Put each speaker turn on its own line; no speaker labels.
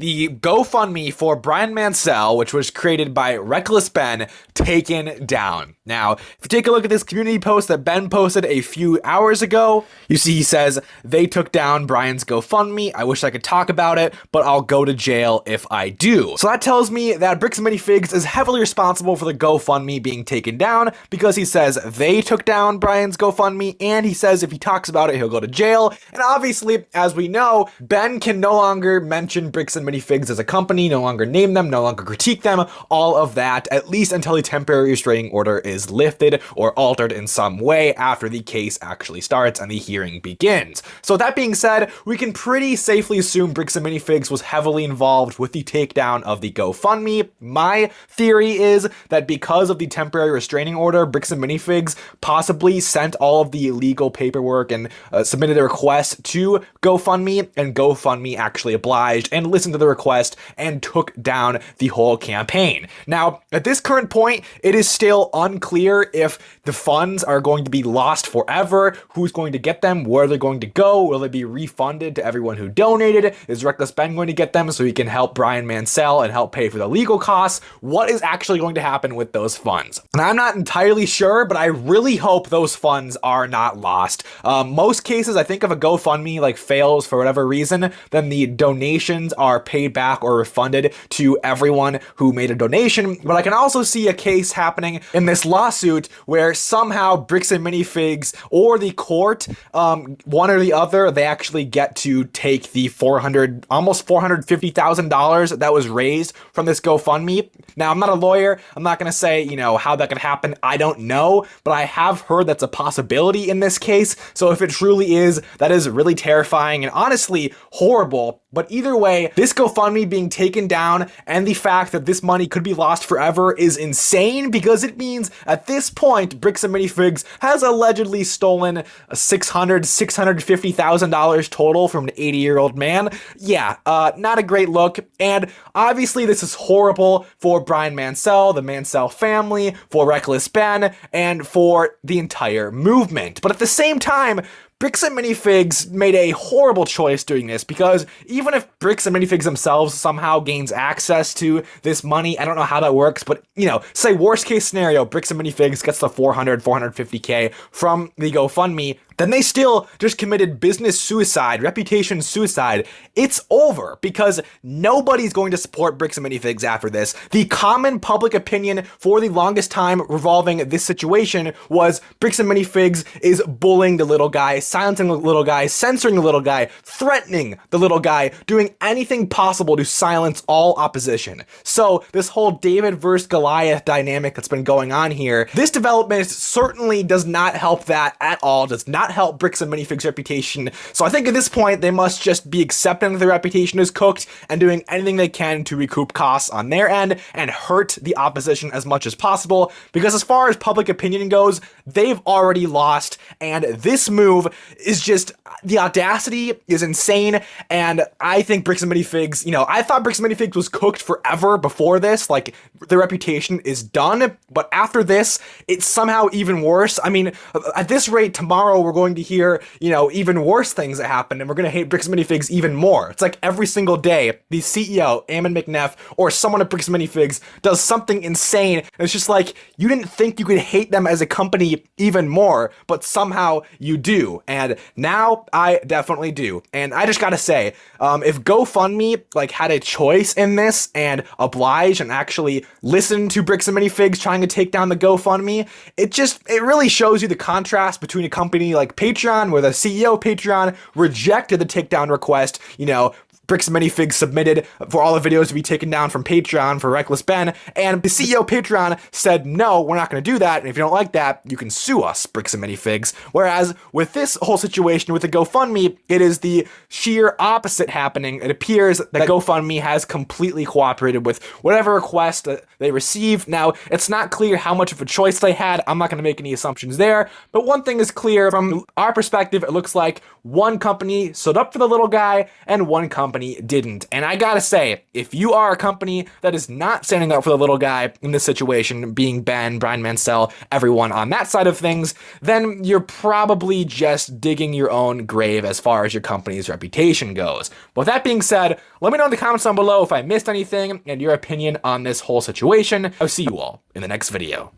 the GoFundMe for Brian Mansell, which was created by Reckless Ben, taken down. Now, if you take a look at this community post that Ben posted a few hours ago, you see he says, they took down Brian's GoFundMe. I wish I could talk about it, but I'll go to jail if I do. So that tells me that Bricks and Minifigs is heavily responsible for the GoFundMe being taken down, because he says they took down Brian's GoFundMe, and he says if he talks about it, he'll go to jail. And obviously, as we know, Ben can no longer mention Bricks and Minifigs as a company, no longer name them, no longer critique them, all of that, at least until a temporary restraining order is lifted or altered in some way after the case actually starts and the hearing begins. So that being said, we can pretty safely assume Bricks and Minifigs was heavily involved with the takedown of the GoFundMe. My theory is that because of the temporary restraining order, Bricks and Minifigs possibly sent all of the illegal paperwork and submitted a request to GoFundMe, and GoFundMe actually obliged and listened to the request and took down the whole campaign. Now, at this current point, it is still unclear if the funds are going to be lost forever, who's going to get them, where they're going to go, will they be refunded to everyone who donated, is Reckless Ben going to get them so he can help Brian Mansell and help pay for the legal costs, what is actually going to happen with those funds? And I'm not entirely sure, but I really hope those funds are not lost. Most cases, I think if a GoFundMe fails for whatever reason, then the donations are paid back or refunded to everyone who made a donation. But I can also see a case happening in this lawsuit where somehow Bricks and Minifigs or the court, one or the other, they actually get to take the almost $450,000 that was raised from this GoFundMe. Now, I'm not a lawyer. I'm not going to say, how that could happen. I don't know, but I have heard that's a possibility in this case. So if it truly is, that is really terrifying and honestly horrible. But either way, this GoFundMe being taken down and the fact that this money could be lost forever is insane, because it means at this point, Bricks and Minifigs has allegedly stolen $650,000 total from an 80-year-old man. Yeah, not a great look. And obviously this is horrible for Brian Mansell, the Mansell family, for Reckless Ben, and for the entire movement. But at the same time, Bricks and Minifigs made a horrible choice doing this, because even if Bricks and Minifigs themselves somehow gains access to this money, I don't know how that works, but say worst case scenario, Bricks and Minifigs gets the 450K from the GoFundMe, then they still just committed business suicide, reputation suicide. It's over, because nobody's going to support Bricks and Minifigs after this. The common public opinion for the longest time revolving this situation was Bricks and Minifigs is bullying the little guy, silencing the little guy, censoring the little guy, threatening the little guy, doing anything possible to silence all opposition. So this whole David versus Goliath dynamic that's been going on here, this development certainly does not help that at all, does not help Bricks and Minifigs' reputation. So I think at this point, they must just be accepting that their reputation is cooked and doing anything they can to recoup costs on their end and hurt the opposition as much as possible, because as far as public opinion goes, they've already lost, and this move is just, the audacity is insane. And I think Bricks and Minifigs, I thought Bricks and Minifigs was cooked forever before this, the reputation is done, but after this, it's somehow even worse. I mean, at this rate, tomorrow we're going to hear, even worse things that happen, and we're going to hate Bricks and Minifigs even more. It's like every single day, the CEO, Eamon McNeff, or someone at Bricks and Minifigs does something insane, and it's just like, you didn't think you could hate them as a company even more, but somehow you do, and now I definitely do. And I just gotta say, if GoFundMe had a choice in this and obliged and actually listened to Bricks and Minifigs trying to take down the GoFundMe, it really shows you the contrast between a company like Patreon, where the CEO of Patreon rejected the takedown request, Bricks and Minifigs submitted for all the videos to be taken down from Patreon for Reckless Ben, and the CEO of Patreon said, no, we're not going to do that, and if you don't like that, you can sue us, Bricks and Minifigs. Whereas with this whole situation with the GoFundMe, it is the sheer opposite happening. It appears that GoFundMe has completely cooperated with whatever request that they received. Now, it's not clear how much of a choice they had. I'm not going to make any assumptions there, but one thing is clear from our perspective, it looks like one company stood up for the little guy and one company company didn't. And I gotta say, if you are a company that is not standing up for the little guy in this situation, being Ben, Brian Mansell, everyone on that side of things, then you're probably just digging your own grave as far as your company's reputation goes. But with that being said, let me know in the comments down below if I missed anything and your opinion on this whole situation. I'll see you all in the next video.